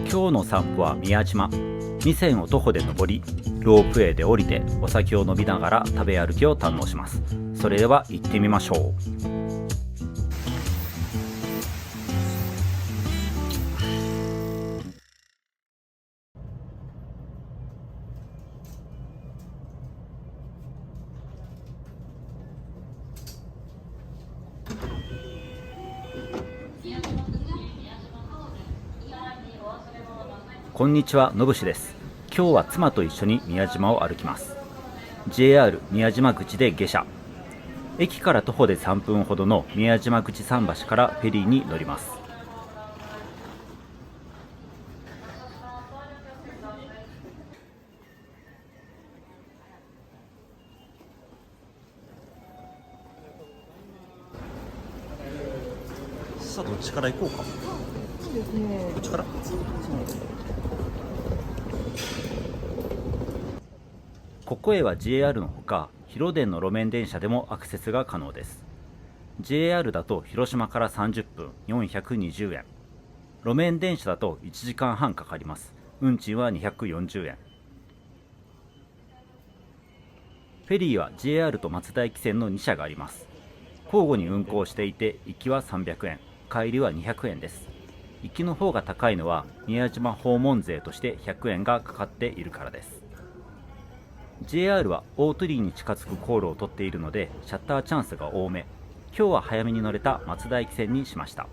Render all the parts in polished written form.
今日の散歩は宮島。2線を徒歩で登り、ロープウェイで降りてお酒を飲みながら食べ歩きを堪能します。それでは行ってみましょう。こんにちは、のぶしです。今日は妻と一緒に宮島を歩きます。JR 宮島口で下車。駅から徒歩で3分ほどの宮島口桟橋からフェリーに乗ります。さあ、どっちから行こうか。そうですね。こっちから。ここへは JR のほか、広電の路面電車でもアクセスが可能です。JR だと広島から30分420円。路面電車だと1時間半かかります。運賃は240円。フェリーは JR と松田駅線の2社があります。交互に運行していて、行きは300円、帰りは200円です。行きの方が高いのは宮島訪問税として100円がかかっているからです。JR は大鳥居に近づく航路を取っているのでシャッターチャンスが多め。今日は早めに乗れた松田駅線にしました。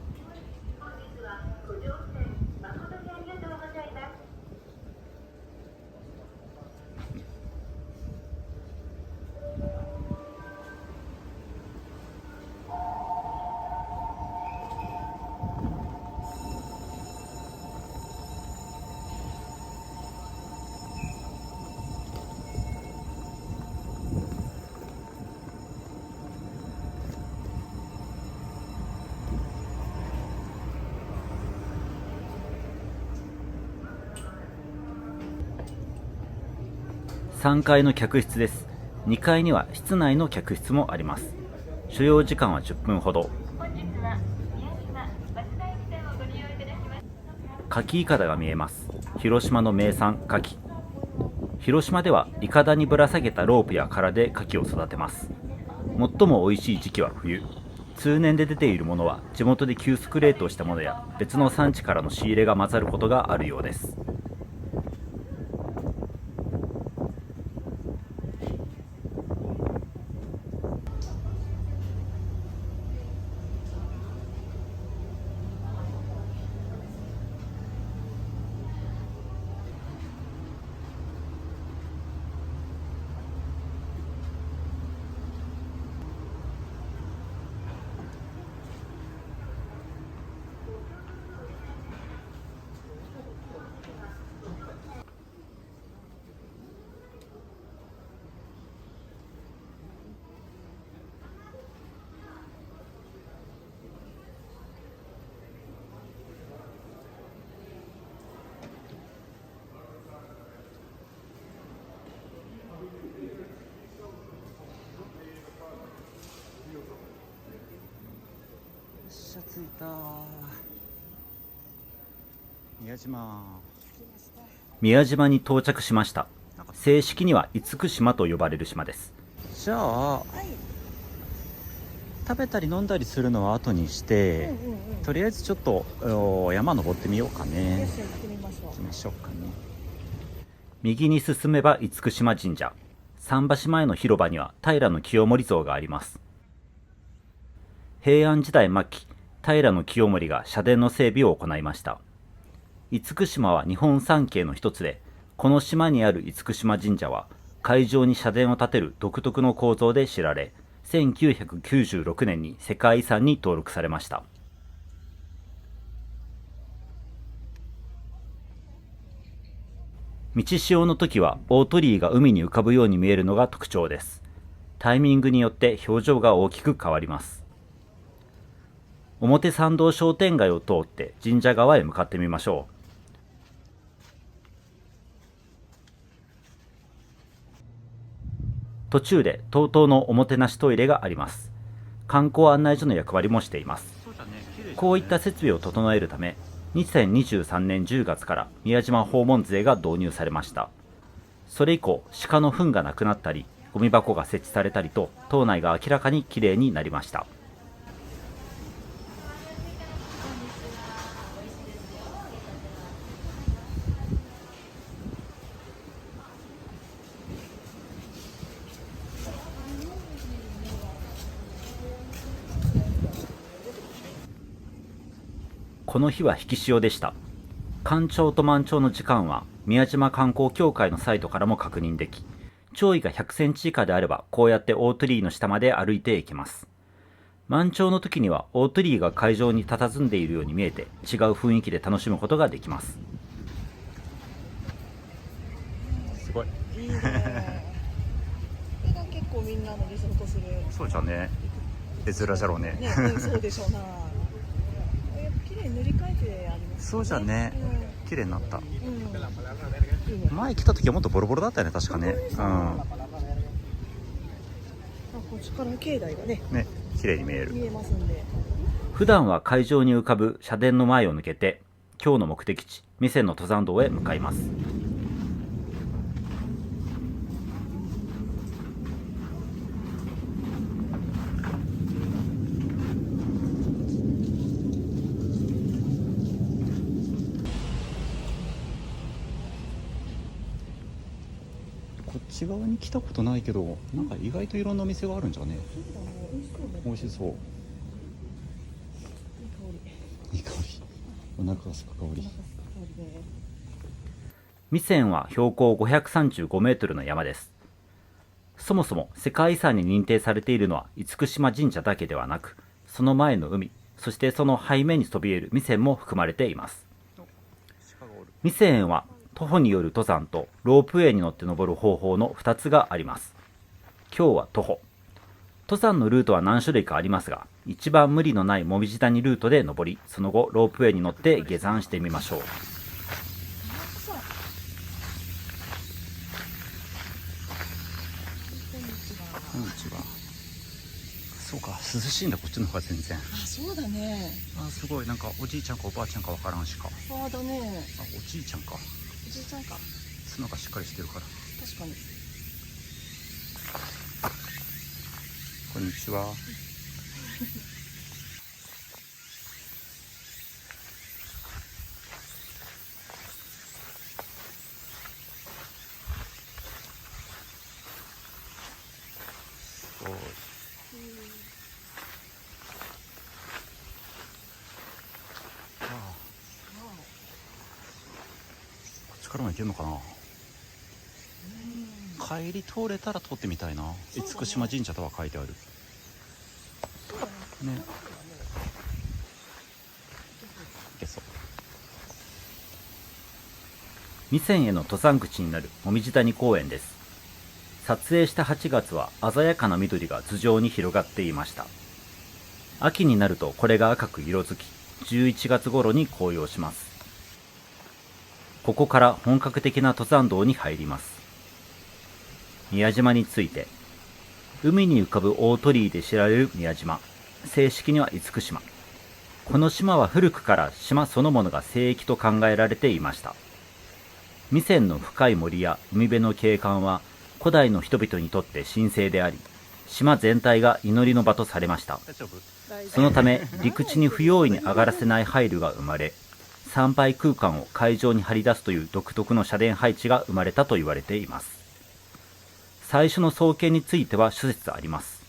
3階の客室です。2階には室内の客室もあります。所要時間は10分ほど。牡蠣いかだが見えます。広島の名産牡蠣。広島ではいかだにぶら下げたロープや殻で牡蠣を育てます。最も美味しい時期は冬。通年で出ているものは地元で急速冷凍したものや別の産地からの仕入れが混ざることがあるようです。着いた。宮島に到着しました。正式には厳島と呼ばれる島です。じゃあ、食べたり飲んだりするのは後にして、とりあえずちょっと山登ってみようかね。行ってみましょう。行きましょうかね。右に進めば厳島神社。桟橋前の広場には平清盛像があります。平安時代末期、平清盛が社殿の整備を行いました。厳島は日本三景の一つで、この島にある厳島神社は海上に社殿を建てる独特の構造で知られ、1996年に世界遺産に登録されました。満ち潮の時は大鳥居が海に浮かぶように見えるのが特徴です。タイミングによって表情が大きく変わります。表参道商店街を通って神社側へ向かってみましょう。途中で TOTO のおもてなしトイレがあります。観光案内所の役割もしています。こういった設備を整えるため、2023年10月から宮島訪問税が導入されました。それ以降、鹿の糞がなくなったり、ゴミ箱が設置されたりと、島内が明らかにきれいになりました。この日は引き潮でした。干潮と満潮の時間は宮島観光協会のサイトからも確認でき、潮位が100センチ以下であればこうやって大鳥居の下まで歩いていけます。満潮の時には大鳥居が海上に佇んでいるように見えて、違う雰囲気で楽しむことができます。すごい。いいね。これが結構みんなの理想とする。そうじゃね。絵面じゃろうね。ね、そうでしょうな。やっぱ綺麗に塗り替えてありますね。そうじゃね。綺麗になった。いいね。前来た時はもっとボロボロだったよね、確かね。こっちから境内がね、綺麗に見える。見えますんで。普段は海上に浮かぶ社殿の前を抜けて、今日の目的地、弥山の登山道へ向かいます。こっち側に来たことないけど、なんか意外といろんなお店があるんじゃね。美味しそう。いい香り。お腹がすく香り。弥山は標高535メートルの山です。そもそも世界遺産に認定されているのは厳島神社だけではなく、その前の海、そしてその背面にそびえる弥山も含まれています。弥山は徒歩による登山とロープウェイに乗って登る方法の2つがあります。今日は徒歩。登山のルートは何種類かありますが、一番無理のないもみじ谷ルートで登り、その後ロープウェイに乗って下山してみましょう。こんにちは。そうか、涼しいんだ、こっちの方が全然。そうだね。すごい、なんかおじいちゃんかおばあちゃんかわからんしか。そうだね。おじいちゃんか。おじいちゃんか。角がしっかりしてるから。確かに。こんにちは。すごい。こっちからも行けるのかな。帰り通れたら通ってみたいな。厳島神社とは書いてあるね。行けそう。弥山への登山口になるもみじ谷公園です。撮影した8月は鮮やかな緑が頭上に広がっていました。秋になるとこれが赤く色づき、11月頃に紅葉します。ここから本格的な登山道に入ります。宮島について、海に浮かぶ大鳥居で知られる宮島、正式には厳島。この島は古くから島そのものが聖域と考えられていました。弥山の深い森や海辺の景観は古代の人々にとって神聖であり、島全体が祈りの場とされました。そのため陸地に不用意に上がらせない配慮が生まれ、参拝空間を海上に張り出すという独特の社殿配置が生まれたと言われています。最初の創建については諸説あります。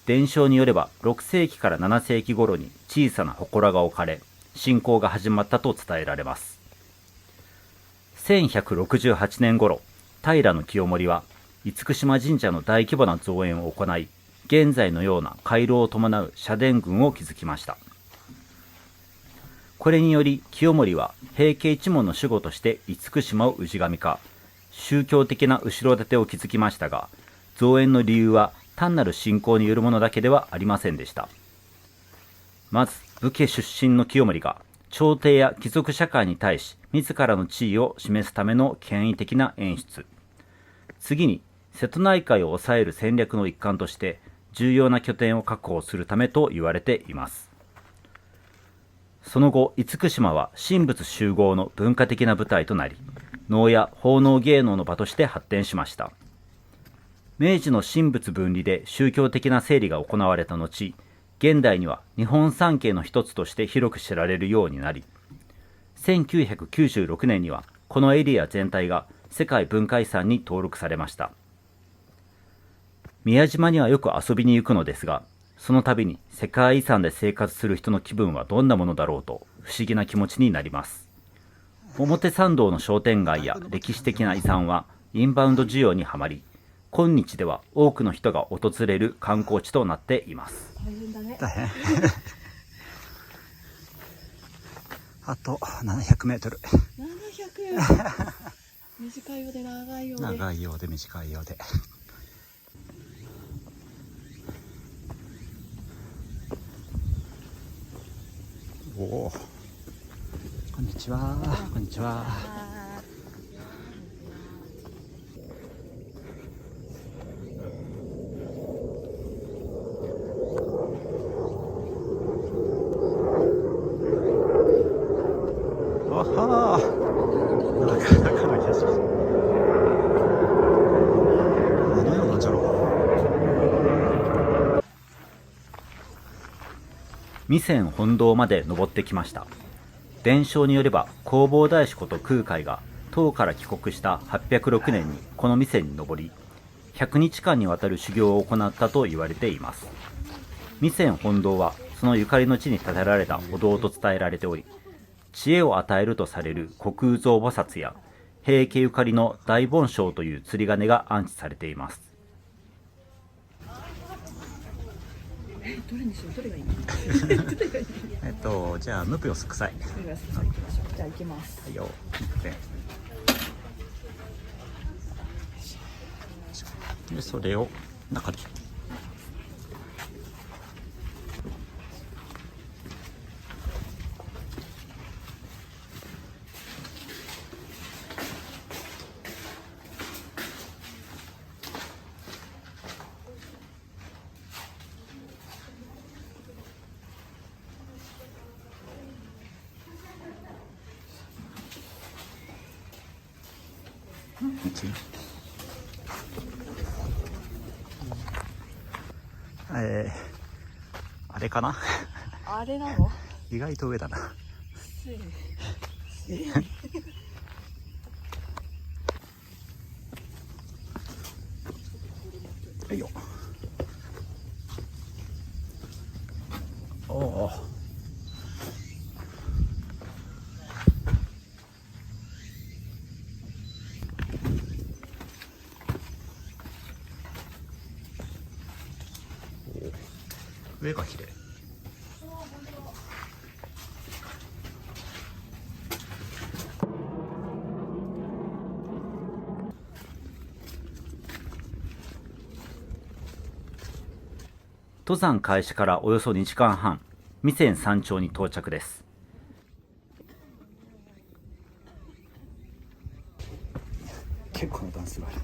伝承によれば6世紀から7世紀頃に小さな祠が置かれ、信仰が始まったと伝えられます。1168年頃、平清盛は厳島神社の大規模な造園を行い、現在のような回廊を伴う社殿群を築きました。これにより清盛は平家一門の守護として厳島を氏神化、宗教的な後ろ盾を築きましたが、造園の理由は単なる信仰によるものだけではありませんでした。まず武家出身の清盛が朝廷や貴族社会に対し自らの地位を示すための権威的な演出。次に瀬戸内海を抑える戦略の一環として重要な拠点を確保するためと言われています。その後、厳島は神仏集合の文化的な舞台となり、能や奉納芸能の場として発展しました。明治の神仏分離で宗教的な整理が行われた後、現代には日本三景の一つとして広く知られるようになり、1996年にはこのエリア全体が世界文化遺産に登録されました。宮島にはよく遊びに行くのですが、その度に世界遺産で生活する人の気分はどんなものだろうと不思議な気持ちになります。表参道の商店街や歴史的な遺産はインバウンド需要にはまり、今日では多くの人が訪れる観光地となっています。大変だね。大変あと700メートル。700短いようで長いようで。長いようで短いようで。おお、こんにちは。こんにちは。わはー、なかなかの景色。何をなんじゃろう。弥山本堂まで登ってきました。伝承によれば弘法大師こと空海が唐から帰国した806年にこの弥山に登り、100日間にわたる修行を行ったと言われています。弥山本堂はそのゆかりの地に建てられたお堂と伝えられており、知恵を与えるとされる虚空蔵菩薩や平家ゆかりの大梵鐘という釣り鐘が安置されています。どれにしよう、どれがいい？じゃあムプヨス臭い。どれが好きか行きましょう。じゃあ行きます。はいよ。でそれを中に。あれかな。あれなの？意外と上だな。はいよ。おお。上が綺麗。登山開始からおよそ2時間半、弥山山頂に到着です。結構な段数がある。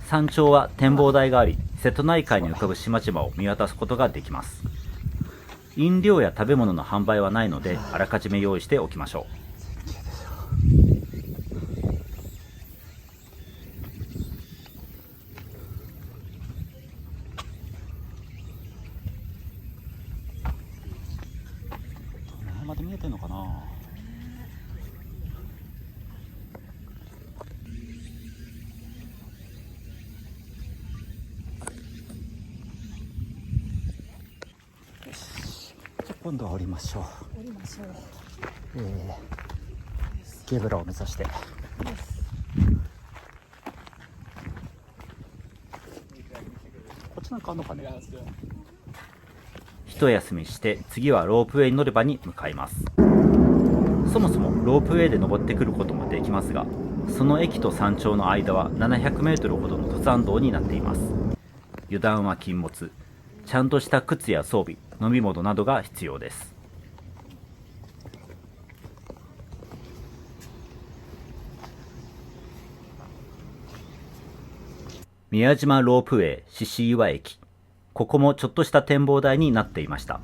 山頂は展望台があり、瀬戸内海に浮かぶ島々を見渡すことができます。飲料や食べ物の販売はないので、あらかじめ用意しておきましょう。どの辺まで見えてんのかな。今度は降りましょう。降りましょう。ゲブラを目指して。こっちなんかあんのかね。一休みして次はロープウェイ乗り場に向かいます。そもそもロープウェイで登ってくることもできますが、その駅と山頂の間は700メートルほどの登山道になっています。油断は禁物。ちゃんとした靴や装備、飲み物などが必要です。宮島ロープウェイ獅子岩駅。ここもちょっとした展望台になっていました。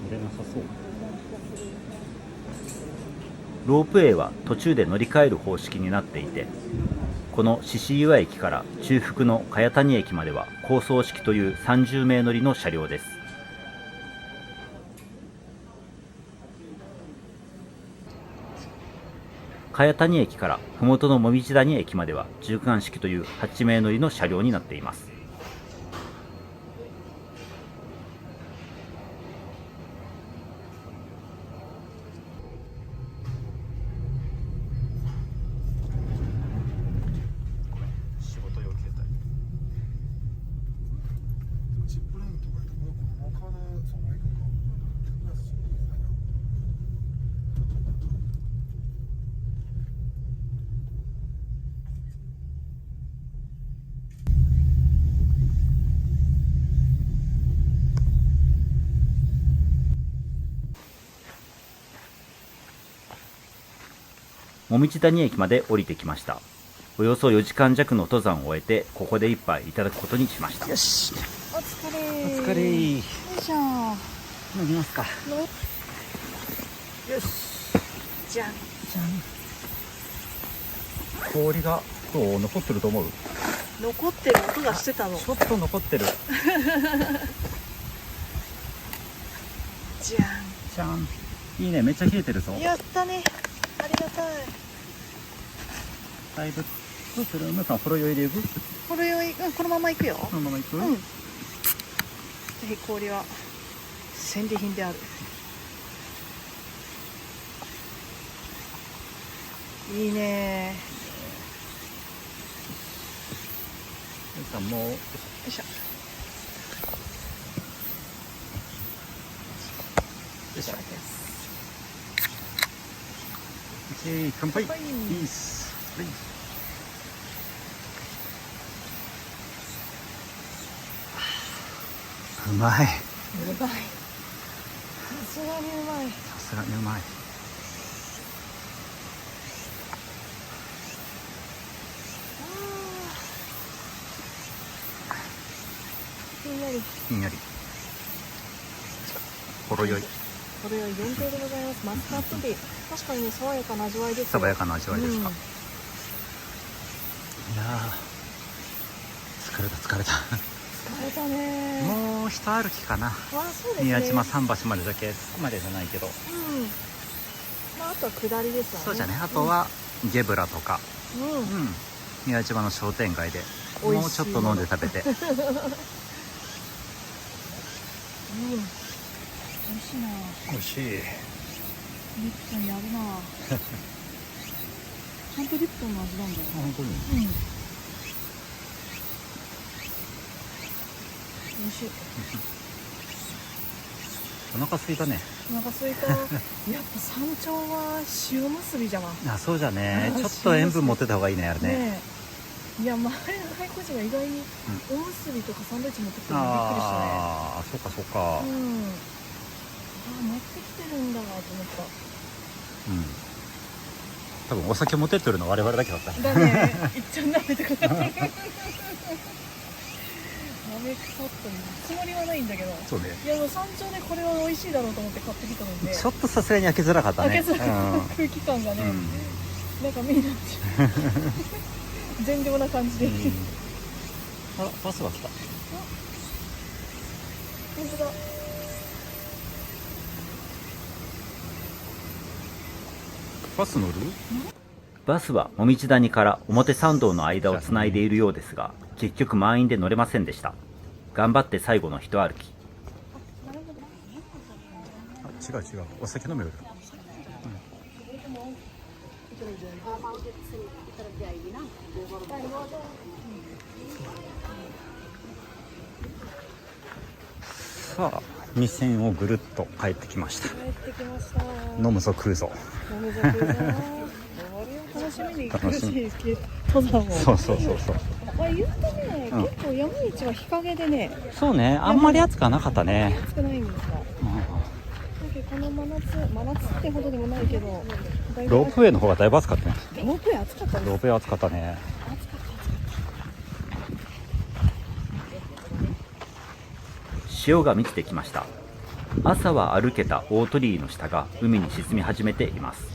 乗れなさそう。ロープウェイは途中で乗り換える方式になっていて、この獅子岩駅から中腹の茅谷駅までは構想式という30名乗りの車両です。茅谷駅から麓の紅葉谷駅までは縦貫式という8名乗りの車両になっています。仕事用携帯。チップラインとかでもこの岡田その行くの紅葉谷駅まで降りてきました。およそ4時間弱の登山を終えて、ここで一杯いただくことにしました。よし、お疲れお疲れ。よいしょ。飲みますか。よし。じゃん。氷がどう残ってると思う？残ってる音がしてたの。ちょっと残ってる。じゃじゃん。いいね、めっちゃ冷えてるぞ。ん。やったね。ありがたい。だいぶ。どうする？むさん、ほろ酔いで行く？これをこのまま行くよ。このまま行く？うん。ぜひ氷は戦利品である。いいね。むさんも。よいしょ。よいしょ。乾杯。乾杯いいっす。はい。うまい。うまい。さすがにうまい。さすがにうまい。ひんやり。ひんやり。ほろ酔い。これは限定でございます。マスカットティー。確かにね、爽やかな味わいですよ。爽やかな味わいですか。うんいやー、疲れた疲れた。疲れたね。もう一歩きかな。あ、そうですね。宮島桟橋までだけ、そこまでじゃないけど。うん。まあ、あとは下りですわね。そうじゃね。あとはゲブラとか、うん。うん、宮島の商店街で美味しいもうちょっと飲んで食べて。うん。美味しいな。美味しい。リップトンやるな。ちゃんとリップトンの味なんだよ。本当に。うん。美味しい。お腹空いたね。お腹空いた。やっぱ山頂は塩結びじゃな。あ、そうじゃね。あーちょっと塩分持ってた方がいいね、あれね。ねえ。いや、前の外国人が意外におむすびとかサンドイッチ持ってきてるのびっくりしたね。ああ、そっかそっか。うん。あ、持ってきてるんだと思っうん。多分お酒持ってってるの我々だけだった。た。だね、いっちゃん鍋とか。鍋腐ったつもりはないんだけど。そうね。いや、もう山頂でこれは美味しいだろうと思って買ってきたので。ちょっとさすがに開けづらかったね。開けづらかった空気感がね、なんかみんな全量な感じで。うん。あら、バスが来た。本当だ。バス乗る？バスは紅葉谷から表参道の間をつないでいるようですが、結局満員で乗れませんでした。頑張って最後の一歩き。あ、違う違う。お酒飲める。さあ、2線をぐるっと帰ってきました。帰ってきました。飲むぞ食うぞ。飲むぞ食うぞ。これを楽しみに来るし、登山を。そうそうそうそう。まあ言うとね、うん結構山道は日陰でね、そうね、あんまり暑くはなかったね。暑くないんですが。うんだけどこの真夏ってほどでもないけど、だいぶロープウェイの方がだいぶ暑かったね。ロープウェイ暑かったです。ロープウェイ暑かったね。暑かった。潮が満ちてきました。朝は歩けた大鳥居の下が海に沈み始めています。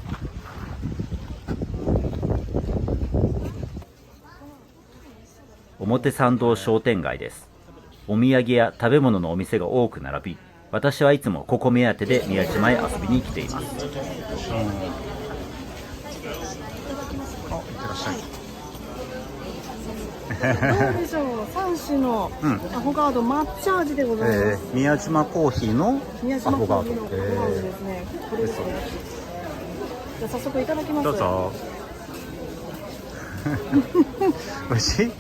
表参道商店街です。お土産や食べ物のお店が多く並び、私はいつもここ目当てで宮島へ遊びに来ています。あ、いってらっしゃい。どうでしょう。3種のアフォガード抹茶味でございます。宮島コーヒーの宮島コーヒーのアフォガードアフォガードですね。これですね。じゃあ早速いただきます。どうぞ。美味しい？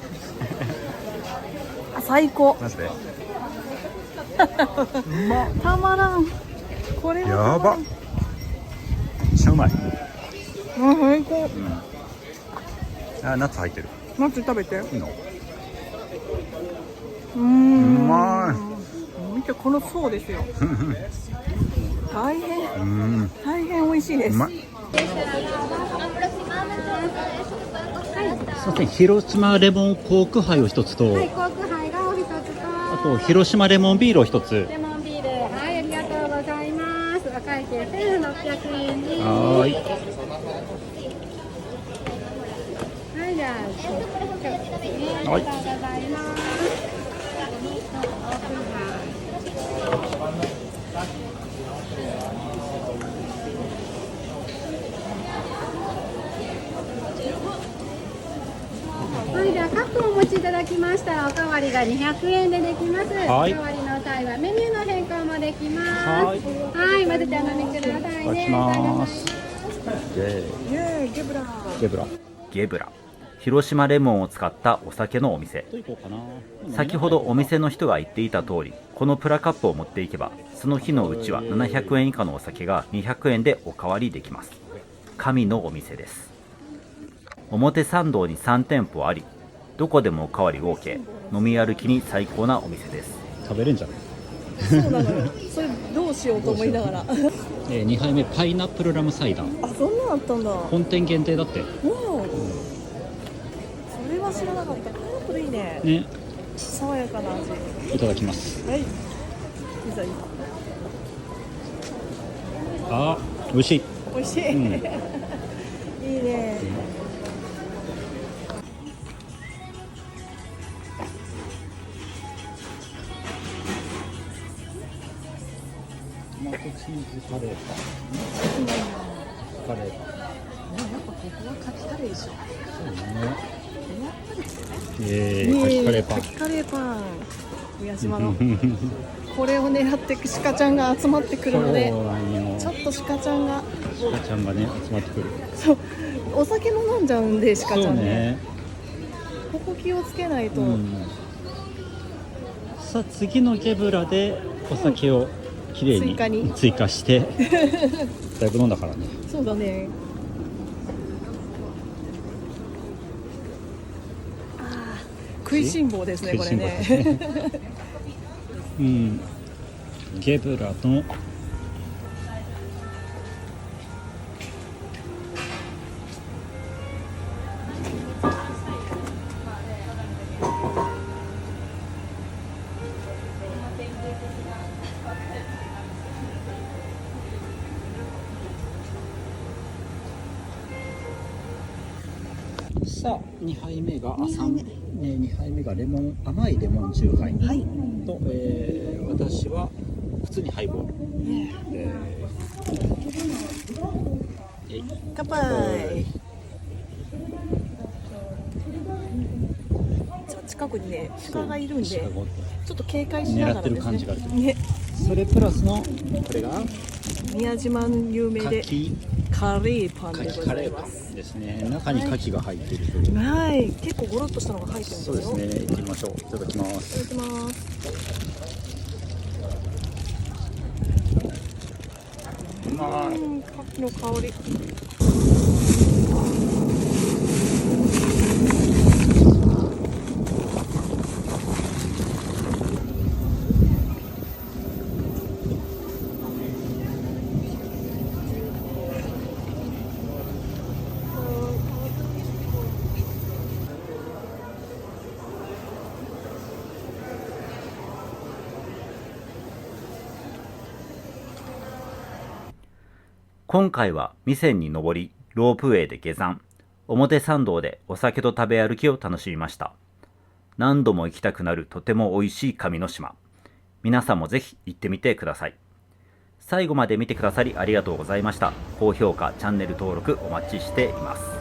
あ、最高。マジで？たまらん。これはやば。めっちゃうまい。最高。あ、ナッツ入ってる。ナッツ食べて。いいの？うま見てこの層ですよ。大変大変美味しいです。うまい。すいません、広島レモンコークハイを一つと、はい、コークハイがお一つと、あと広島レモンビールを一つ。レモンビール、はい、ありがとうございます。お会計1600円です。はーい。はい、じゃあ、ちょっとですね、ありがとうございます。はい、ではカップをお持ちいただきましたらおかわりが200円でできます。はいおかわりの際はメニューの変更もできます。はいはい、混ぜてお飲みくださいね。お願いします。イエーイゲブラ。ゲブラ。ゲブラ。広島レモンを使ったお酒のお店。先ほどお店の人が言っていた通り、このプラカップを持っていけば、その日のうちは700円以下のお酒が200円でおかわりできます。神のお店です。表参道に3店舗あり、どこでもおかわり OK、飲み歩きに最高なお店です。食べれんじゃない？そうなのよ。それどうしようと思いながら。2杯目パイナップルラムサイダー。あ、そんなのあったんだ。本店限定だって。わお。それは知らなかった。パイナップルいいね。ね、爽やかな味。いただきます。はい。いざいざ。あ、美味しい。美味しい。いいね。トマトチーズカレーパン。カレーパン。やっぱここはカキカレーでしょ。そうね。カキカレーパン。カキカレーパン。宮島の。これを狙って鹿ちゃんが集まってくるので、ちょっと鹿ちゃんが。鹿ちゃんがね、集まってくる。そう。お酒も飲んじゃうんで鹿ちゃんね。ね。ここ気をつけないと。さあ次のゲブラでお酒をきれいに追加してだいぶ飲んだからね。そうだね。ああ、食いしん坊ですねこれね。ゲブラのさあ2杯目が2杯目がレモン甘いレモンチューハイと、私は普通にハイボール、乾杯。近くにね鹿がいるんでちょっと警戒しながらですね。狙ってる感じがあるね。それプラスのこれが宮島有名でカレーパンでございます。ですね。中に牡蠣が入っているという。はい、結構ゴロッとしたのが入ってるんですよ。そうですね。行ってみましょう。いただきます。いただきます。うまい。牡蠣の香り。今回は未線に登り、ロープウェイで下山、表参道でお酒と食べ歩きを楽しみました。何度も行きたくなるとても美味しい神の島。皆さんもぜひ行ってみてください。最後まで見てくださりありがとうございました。高評価、チャンネル登録お待ちしています。